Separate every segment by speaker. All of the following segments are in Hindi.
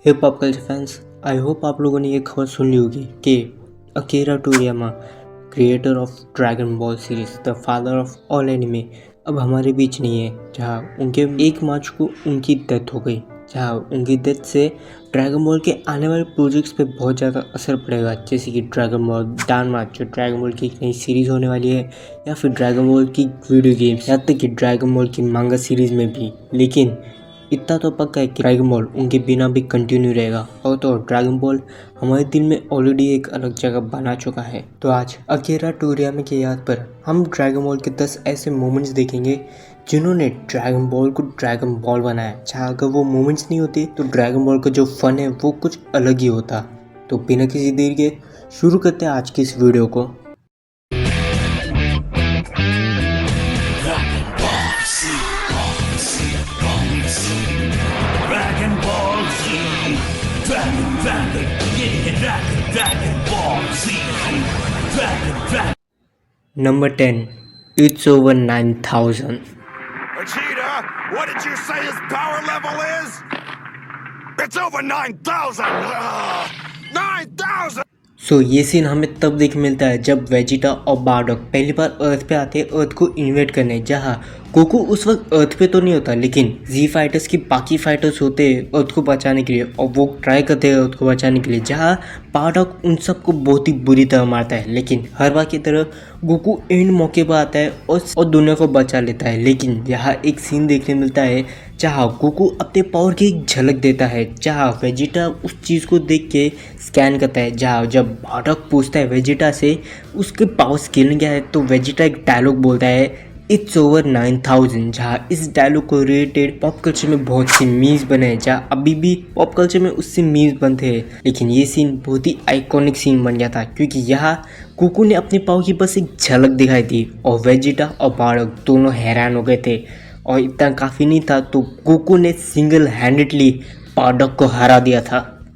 Speaker 1: Hey pop culture fans, I hope आप लोगों ने ये खबर सुन ली होगी कि Akira Toriyama, creator of Dragon Ball series, the father of all anime, अब हमारे बीच नहीं है। जहाँ उनके 1 मार्च को उनकी डेथ हो गई। जहाँ उनकी डेथ से ड्रैगन बॉल के आने वाले प्रोजेक्ट्स पे बहुत ज़्यादा असर पड़ेगा, जैसे कि ड्रैगन बॉल डानमार्च, जो ड्रैगन बॉल की एक नई सीरीज़ होने वाली है, या फिर ड्रैगन बॉल की वीडियो गेम्स, यहाँ तक कि ड्रैगन बॉल की मांगा सीरीज़ में भी। लेकिन इतना तो पक्का है कि ड्रैगन बॉल उनके बिना भी कंटिन्यू रहेगा। और तो ड्रैगन बॉल हमारे दिल में ऑलरेडी एक अलग जगह बना चुका है। तो आज अकीरा टोरियामा की याद पर हम ड्रैगन बॉल के 10 ऐसे मोमेंट्स देखेंगे जिन्होंने ड्रैगन बॉल को ड्रैगन बॉल बनाया। जहाँ अगर वो मोमेंट्स नहीं होते तो ड्रैगन बॉल का जो फन है वो कुछ अलग ही होता। तो बिना किसी देर के शुरू करते हैं आज की इस वीडियो को।
Speaker 2: Dragon Ball Z, Dragon Ball Z, Dragon.
Speaker 1: Number 10, it's over 9000।
Speaker 3: Vegeta, what did you say his power level is? It's over 9,000! 9,000!
Speaker 1: सो ये सीन हमें तब देखने मिलता है जब वेजिटा और बारडॉक पहली बार अर्थ पे आते हैं अर्थ को इन्वेट करने। जहाँ गोकू उस वक्त अर्थ पे तो नहीं होता, लेकिन जी फाइटर्स की बाकी फाइटर्स होते हैं अर्थ को बचाने के लिए, और वो ट्राई करते हैं अर्थ को बचाने के लिए। जहाँ बारडॉक उन सबको बहुत ही बुरी तरह मारता है, लेकिन हर बार की तरह गोकू एंड मौके पर आता है और दुनिया को बचा लेता है। लेकिन यहाँ एक सीन देखने मिलता है जहाँ गोकू अपने पावर की एक झलक देता है, जहाँ वेजिटा उस चीज़ को देख के स्कैन करता है। जहाँ जब बारडॉक पूछता है वेजिटा से उसके पावर स्केल क्या है, तो वेजिटा एक डायलॉग बोलता है, इट्स ओवर 9000। जहाँ इस डायलॉग को रिलेटेड पॉप कल्चर में बहुत सी मीम्स बने हैं, जहाँ अभी भी पॉप कल्चर में उससे मीम्स बनते हैं। लेकिन ये सीन बहुत ही आइकॉनिक सीन बन गया था, क्योंकि यहाँ गोकू ने अपने पावर की बस एक झलक दिखाई थी और वेजिटा और बारडॉक दोनों हैरान हो गए थे। और इतना काफ़ी नहीं था तो गोकू ने सिंगल हैंडेडली बारडॉक को हरा दिया था।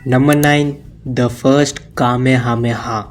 Speaker 1: Number 9, the first Kamehameha.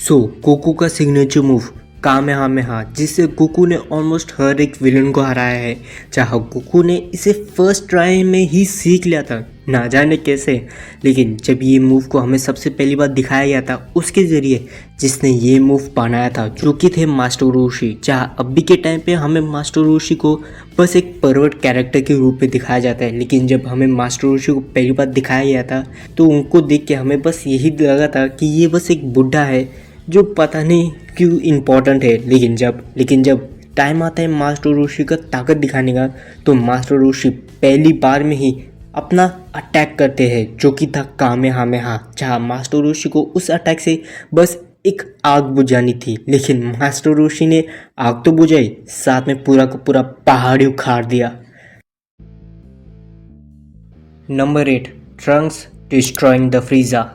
Speaker 1: So Goku का सिग्नेचर मूव कामेहामेहा, जिससे गोकू ने ऑलमोस्ट हर एक विलन को हराया है। जहाँ गोकू ने इसे फर्स्ट ट्राई में ही सीख लिया था, ना जाने कैसे। लेकिन जब ये मूव को हमें सबसे पहली बार दिखाया गया था उसके ज़रिए जिसने ये मूव बनाया था, जो कि थे मास्टर रोशी। जहाँ अभी के टाइम पे हमें मास्टर रोशी को बस एक परवर्ट कैरेक्टर के रूप में दिखाया जाता है, लेकिन जब हमें मास्टर रोशी को पहली बार दिखाया गया था तो उनको देख के हमें बस यही लगा था कि ये बस एक बुढ़ा है जो पता नहीं क्यों इम्पोर्टेंट है। लेकिन जब टाइम आता है मास्टर रोशी का ताकत दिखाने का, तो मास्टर रोशी पहली बार में ही अपना अटैक करते हैं, जो कि था कामेहामेहा। जहाँ मास्टर रोशी को उस अटैक से बस एक आग बुझानी थी, लेकिन मास्टर रोशी ने आग तो बुझाई, साथ में पूरा का पूरा पहाड़ ही उखाड़ दिया। Number 8, Trunks destroying the फ्रीजा।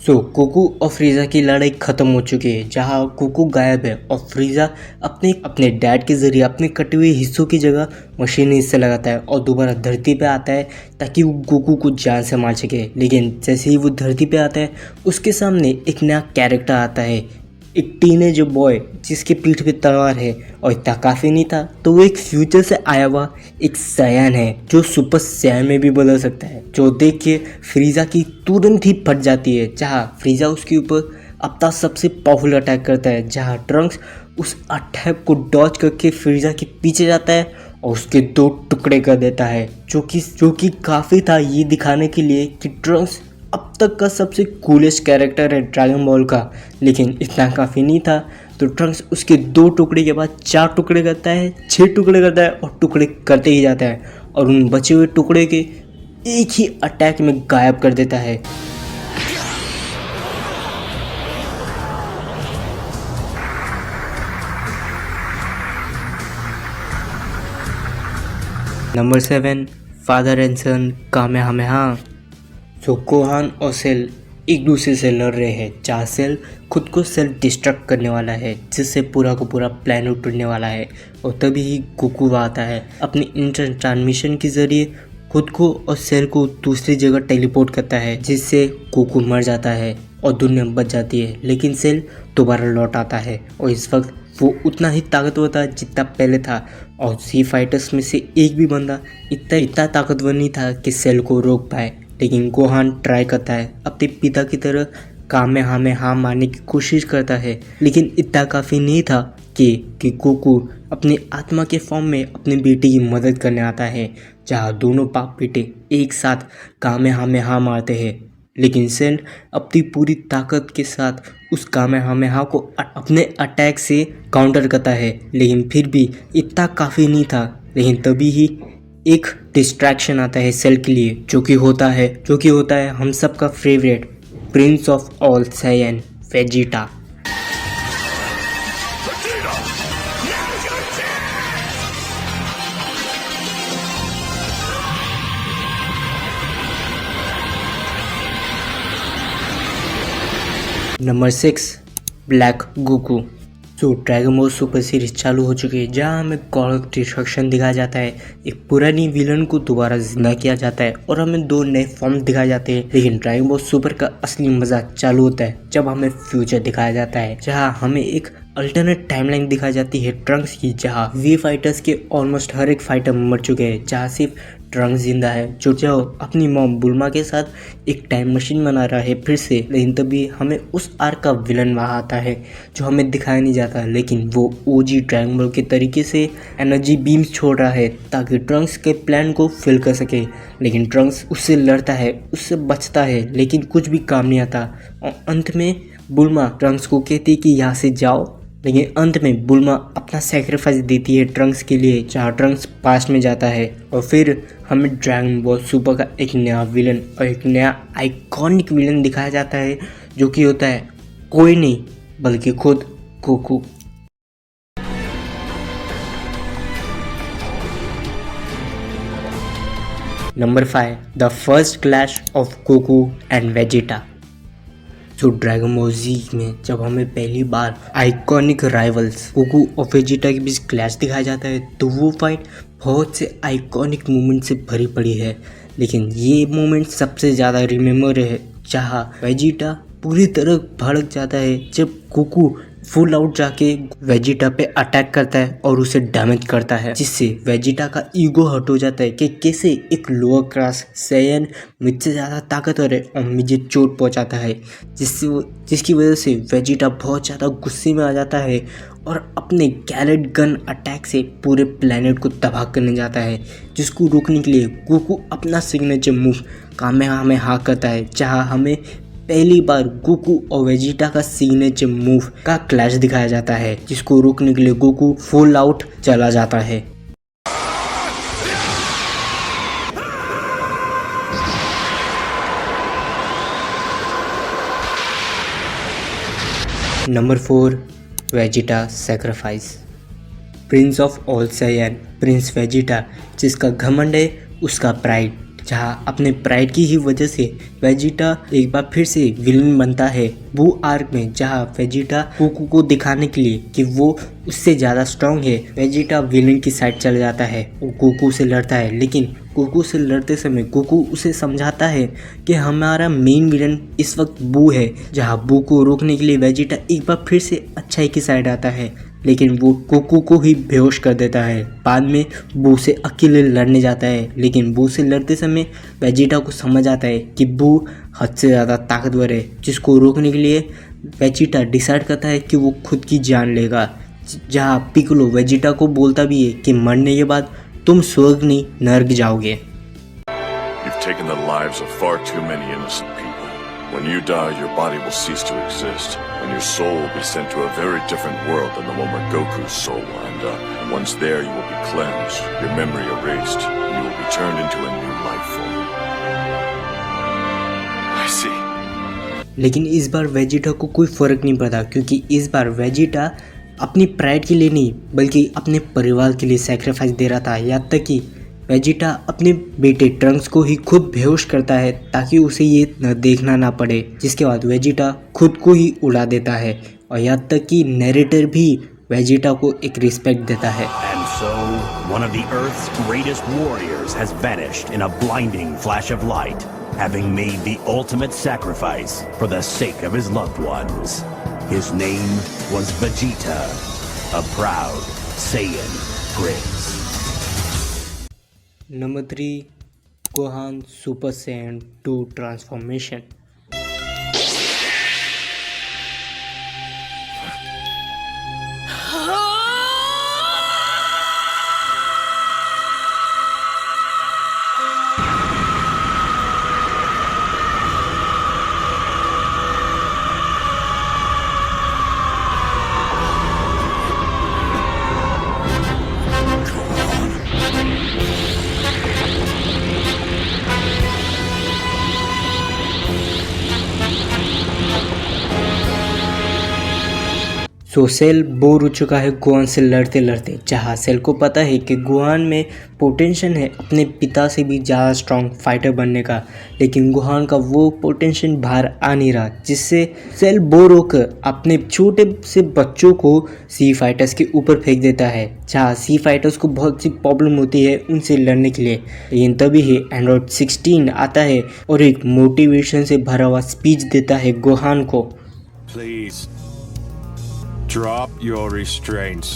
Speaker 1: So Goku और फ्रीज़ा की लड़ाई ख़त्म हो चुकी है। जहाँ गोकू गायब है और फ्रीज़ा अपने डैड के ज़रिए अपने कटे हुए हिस्सों की जगह मशीनी हिस्से लगाता है और दोबारा धरती पे आता है ताकि वो गोकू को जान से मार सके। लेकिन जैसे ही वो धरती पे आता है उसके सामने एक नया कैरेक्टर आता है, एक टीनेजर बॉय जिसके पीठ पे तलवार है। और इतना काफ़ी नहीं था तो वो एक फ्यूचर से आया हुआ एक सैयन है जो सुपर सैयन में भी बदल सकता है, जो देख के फ्रीज़ा की तुरंत ही फट जाती है। जहाँ फ्रीज़ा उसके ऊपर अपना सबसे पावरफुल अटैक करता है, जहाँ ट्रंक्स उस अटैक को डॉज करके फ्रीज़ा के पीछे जाता है और उसके 2 टुकड़े कर देता है, जो कि काफ़ी था ये दिखाने के लिए कि ट्रंक्स अब तक का सबसे कूलेस्ट कैरेक्टर है ड्रैगन बॉल का। लेकिन इतना काफ़ी नहीं था तो ट्रंक्स उसके 2 टुकड़े के बाद 4 टुकड़े करता है, 6 टुकड़े करता है और टुकड़े करते ही जाता है और उन बचे हुए टुकड़े के एक ही अटैक में गायब कर देता है। Number 7, father and son Kamehameha. So Gohan और सेल एक दूसरे से लड़ रहे हैं, जहाँ सेल खुद को सेल्फ डिस्ट्रक्ट करने वाला है, जिससे पूरा का पूरा प्लेनेट टूटने वाला है। और तभी ही गोकू आता है अपनी इंस्टेंट ट्रांसमिशन के ज़रिए खुद को और सेल को दूसरी जगह टेलीपोर्ट करता है, जिससे गोकू मर जाता है और दुनिया बच जाती है। लेकिन सेल दोबारा लौट आता है और इस वक्त वो उतना ही ताकतवर था जितना पहले था, और सी फाइटर्स में से एक भी बंदा इतना ताकतवर नहीं था कि सेल को रोक पाए। लेकिन गोहान ट्राई करता है, अपने पिता की तरह कामेहामेहा मारने की कोशिश करता है, लेकिन इतना काफ़ी नहीं था कि गोकू अपनी आत्मा के फॉर्म में अपने बेटे की मदद करने आता है, जहाँ दोनों बाप बेटे एक साथ कामेहामेहा मारते हैं। लेकिन सेल अपनी पूरी ताकत के साथ उस कामेहामेहा को अपने अटैक से काउंटर करता है, लेकिन फिर भी इतना काफ़ी नहीं था। लेकिन तभी ही एक डिस्ट्रैक्शन आता है सेल के लिए, जो कि होता है हम सबका favourite prince of all Saiyan Vegeta.
Speaker 3: Vegeta! Now's your chance!
Speaker 1: Number 6, black Goku. So Dragon Ball Super series चालू हो चुकी है, जहाँ हमें गॉड ऑफ डिस्ट्रक्शन दिखाया जाता है, एक पुरानी विलन को दोबारा जिंदा किया जाता है और हमें 2 नए फॉर्म दिखाए जाते हैं। लेकिन ड्रैगन बॉल सुपर का असली मजा चालू होता है जब हमें फ्यूचर दिखाया जाता है, जहाँ हमें एक अल्टरनेट टाइमलाइन दिखाई जाती है ट्रंक्स की, जहाँ वी फाइटर्स के ऑलमोस्ट हर एक फाइटर मर चुके हैं, जहाँ सिर्फ ट्रंक्स जिंदा है, जो अपनी मॉम बुल्मा के साथ एक टाइम मशीन बना रहा है फिर से। लेकिन तभी हमें उस आर्क का विलन वहाँ आता है जो हमें दिखाया नहीं जाता, लेकिन वो ओजी ड्रैगन बॉल के तरीके से एनर्जी बीम्स छोड़ रहा है ताकि ट्रंक्स के प्लान को फिल कर सके। लेकिन ट्रंक्स उससे लड़ता है, उससे बचता है, लेकिन कुछ भी काम नहीं आता। और अंत में बुल्मा ट्रंक्स को कहती है कि यहाँ से जाओ, लेकिन अंत में बुल्मा अपना सेक्रीफाइस देती है ट्रंक्स के लिए, जहाँ ट्रंक्स पास्ट में जाता है। और फिर हमें ड्रैगन बॉल सुपर का एक नया विलन और एक नया आइकॉनिक विलन दिखाया जाता है, जो कि होता है कोई नहीं बल्कि खुद Goku. Number 5, the first clash of Goku and Vegeta. जो ड्रैगन बॉल जी में जब हमें पहली बार आइकॉनिक राइवल्स गोकू और वेजिटा के बीच क्लैश दिखाया जाता है, तो वो फाइट बहुत से आइकॉनिक मोमेंट से भरी पड़ी है। लेकिन ये मोमेंट सबसे ज़्यादा रिमेम्बर है जहाँ वेजिटा पूरी तरह भड़क जाता है जब गोकू फुल आउट जाके वेजिटा पे अटैक करता है और उसे डैमेज करता है, जिससे वेजिटा का ईगो हट हो जाता है कि कैसे एक लोअर क्लास साइयन मुझसे ज़्यादा ताकतवर है और मुझे चोट पहुंचाता है, जिसकी वजह से वेजिटा बहुत ज़्यादा गुस्से में आ जाता है और अपने गैलेट गन अटैक से पूरे प्लेनेट को तबाह करने जाता है। जिसको रोकने के लिए गोकू अपना सिग्नेचर मूव कामेहामेहा करता है, जहाँ हमें पहली बार गोकू और वेजिटा का सिग्नेचर मूव का क्लैश दिखाया जाता है, जिसको रोकने के लिए गोकू फुल आउट चला जाता है। Number 4, Vegeta sacrifice. Prince of all Saiyan prince Vegeta, जिसका घमंड है उसका प्राइड, जहाँ अपने प्राइड की ही वजह से वेजिटा एक बार फिर से विलन बनता है वो आर्क में, जहाँ वेजिटा गोकू को दिखाने के लिए कि वो उससे ज़्यादा स्ट्रांग है, वेजिटा विलन की साइड चला जाता है और गोकू से लड़ता है। लेकिन गोकू से लड़ते समय गोकू उसे समझाता है कि हमारा मेन विलन इस वक्त बू है, जहाँ बू को रोकने के लिए वेजिटा एक बार फिर से अच्छाई की साइड आता है, लेकिन वो गोकू को ही बेहोश कर देता है। बाद में बू से अकेले लड़ने जाता है, लेकिन बू से लड़ते समय वेजिटा को समझ आता है कि बू हद से ज़्यादा ताकतवर है, जिसको रोकने के लिए वेजिटा डिसाइड करता है कि वो खुद की जान लेगा। जहाँ पिकोलो वेजिटा को बोलता भी है कि मरने के बाद तुम स्वर्ग नहीं नर्क जाओगे।
Speaker 4: You've taken the lives of far too many innocent people. When you die, your body will cease to exist, and your soul will be sent to a very different world than the one where Goku's soul wound up. And once there, you will be cleansed, your memory erased, and you will be turned into a new life form. I see.
Speaker 1: लेकिन इस बार वेजिटा को कोई फ़र्क नहीं पड़ता, क्योंकि इस बार वेजिटा अपनी प्राइड के लिए नहीं बल्कि अपने परिवार के लिए सैक्रिफाइस दे रहा था। यहाँ तक कि वेजिटा अपने बेटे ट्रंक्स को ही खुद बेहोश करता है ताकि उसे ये देखना ना पड़े, जिसके बाद वेजिटा खुद को ही उड़ा देता है। और यहाँ तक कि नैरेटर भी वेजिटा को एक रिस्पेक्ट देता है।
Speaker 2: And so, one of the Earth's greatest warriors has vanished in a blinding flash of light, having made the ultimate sacrifice for the sake of his loved ones. His name was Vegeta, a proud Saiyan prince.
Speaker 1: Number 3, Gohan Super Saiyan 2 transformation. So cell bore हो चुका है गोहान से लड़ते लड़ते, जहाँ सेल को पता है कि गोहान में पोटेंशियल है अपने पिता से भी ज़्यादा स्ट्रॉन्ग फाइटर बनने का, लेकिन गोहान का वो पोटेंशियल बाहर आ नहीं रहा, जिससे सेल बोर होकर अपने छोटे से बच्चों को सी फाइटर्स के ऊपर फेंक देता है, जहाँ सी फाइटर्स को बहुत सी प्रॉब्लम होती है उनसे लड़ने के लिए। लेकिन तभी ही एंड्रॉइड 16 आता है और एक मोटिवेशन से भरा हुआ स्पीच देता है गोहान को।
Speaker 5: Please, drop your restraints.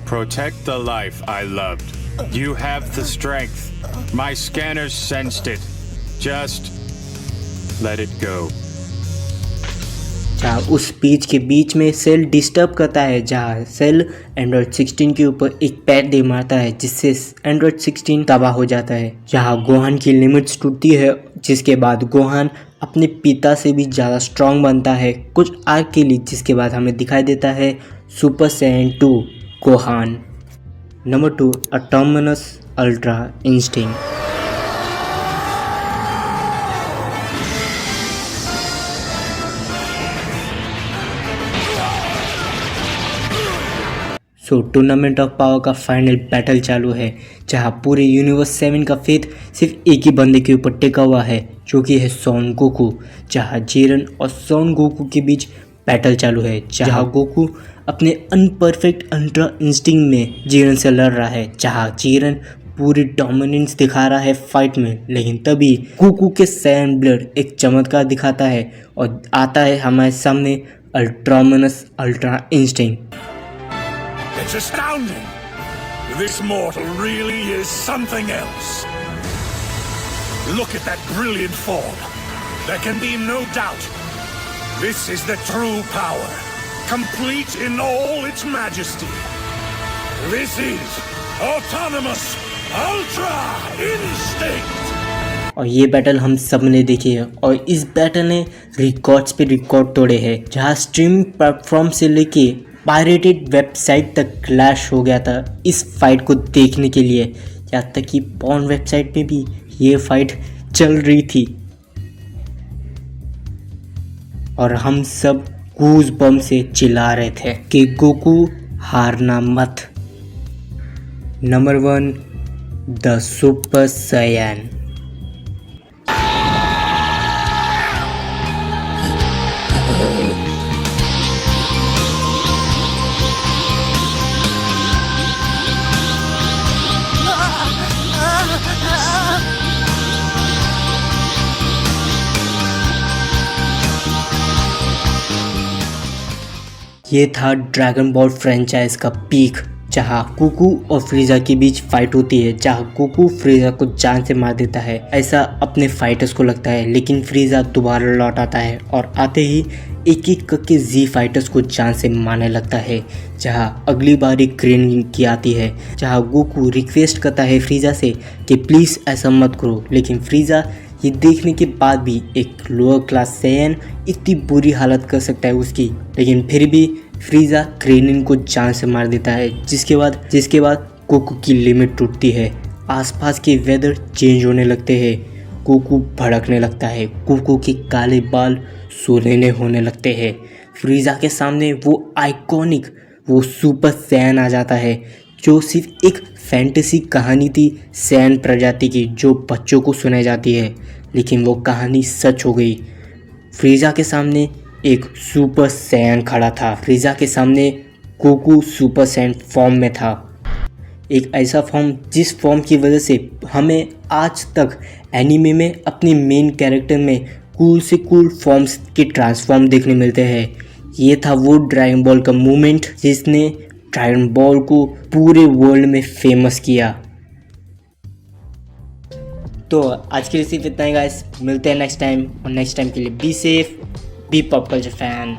Speaker 5: Protect the life I loved. You have the strength. My scanners sensed it. Just let it go.
Speaker 1: जहाँ उस स्पीच के बीच में सेल डिस्टर्ब करता है, जहाँ सेल एंड्रॉइड 16 के ऊपर एक पैर दे मारता है, जिससे एंड्रॉइड 16 तबाह हो जाता है। जहाँ गोहान की लिमिट्स टूटती है, जिसके बाद गोहान अपने पिता से भी ज़्यादा स्ट्रॉन्ग बनता है कुछ आर्क के लिए, जिसके बाद हमें दिखाई देता है super Saiyan 2 Gohan. Number 2, autonomous ultra instinct. So tournament of power का फाइनल बैटल चालू है, जहां पूरे यूनिवर्स 7 का फेथ सिर्फ एक ही बंदे के ऊपर टिका हुआ है, जो कि है सन गोकू। जहां जीरन और सन गोकू के बीच बैटल चालू है, जहां गोकू अपने अनपरफेक्ट अल्ट्रा इंस्टिंक्ट में जीरन से लड़ रहा है, जहां जीरन पूरी डोमिनेंस दिखा रहा है फाइट में। लेकिन तभी गोकू के सैयन ब्लड एक चमत्कार दिखाता है और आता है हमारे सामने autonomous ultra instinct.
Speaker 3: It's astounding! This mortal really is something else. Look at that brilliant form. There can be no doubt. This is the true power, complete in all its majesty. This is Autonomous Ultra Instinct!
Speaker 1: और ये बैटल हम सब ने देखी है, और इस बैटल ने रिकॉर्ड्स पे रिकॉर्ड तोड़े हैं, जहाँ स्ट्रीमिंग प्लेटफॉर्म से लेके पायरेटेड वेबसाइट तक क्लैश हो गया था इस फाइट को देखने के लिए। यहाँ तक कि पॉर्न वेबसाइट में भी ये फाइट चल रही थी और हम सब गूज बम से चिल्ला रहे थे कि गोकू हारना मत। Number 1, the super Saiyan. ये था ड्रैगन बॉल फ्रेंचाइज का पीक, जहाँ गोकू और फ्रीजा के बीच फाइट होती है, जहाँ गोकू फ्रीजा को जान से मार देता है, ऐसा अपने फाइटर्स को लगता है। लेकिन फ्रीजा दोबारा लौट आता है और आते ही एक एक करके जी फाइटर्स को जान से मारने लगता है। जहाँ अगली बारी ग्रेन की आती है, जहाँ गोकू रिक्वेस्ट करता है फ्रीजा से कि प्लीज़ ऐसा मत करो, लेकिन फ्रीजा ये देखने के बाद भी एक लोअर क्लास सैयन इतनी बुरी हालत कर सकता है उसकी, लेकिन फिर भी फ्रीजा क्रेनिन को जान से मार देता है, जिसके बाद गोकू की लिमिट टूटती है। आसपास के वेदर चेंज होने लगते हैं, गोकू भड़कने लगता है, गोकू के काले बाल सुनहरे होने लगते हैं। फ्रीजा के सामने वो आइकॉनिक वो सुपर सैयन आ जाता है, जो सिर्फ एक फैंटेसी कहानी थी सैयन प्रजाति की, जो बच्चों को सुनाई जाती है, लेकिन वो कहानी सच हो गई। फ्रीजा के सामने एक सुपर सैयन खड़ा था। फ्रीजा के सामने गोकू सुपर सैयन फॉर्म में था, एक ऐसा फॉर्म जिस फॉर्म की वजह से हमें आज तक एनीमे में अपने मेन कैरेक्टर में कूल से कूल फॉर्म्स के ट्रांसफॉर्म देखने मिलते हैं। ये था वो ड्रैगन बॉल का मूवमेंट जिसने ड्रैगन बॉल को पूरे वर्ल्ड में फेमस किया। तो आज के लिए सिर्फ इतना ही गाइस, मिलते हैं नेक्स्ट टाइम, और नेक्स्ट टाइम के लिए be safe, be pop culture fan.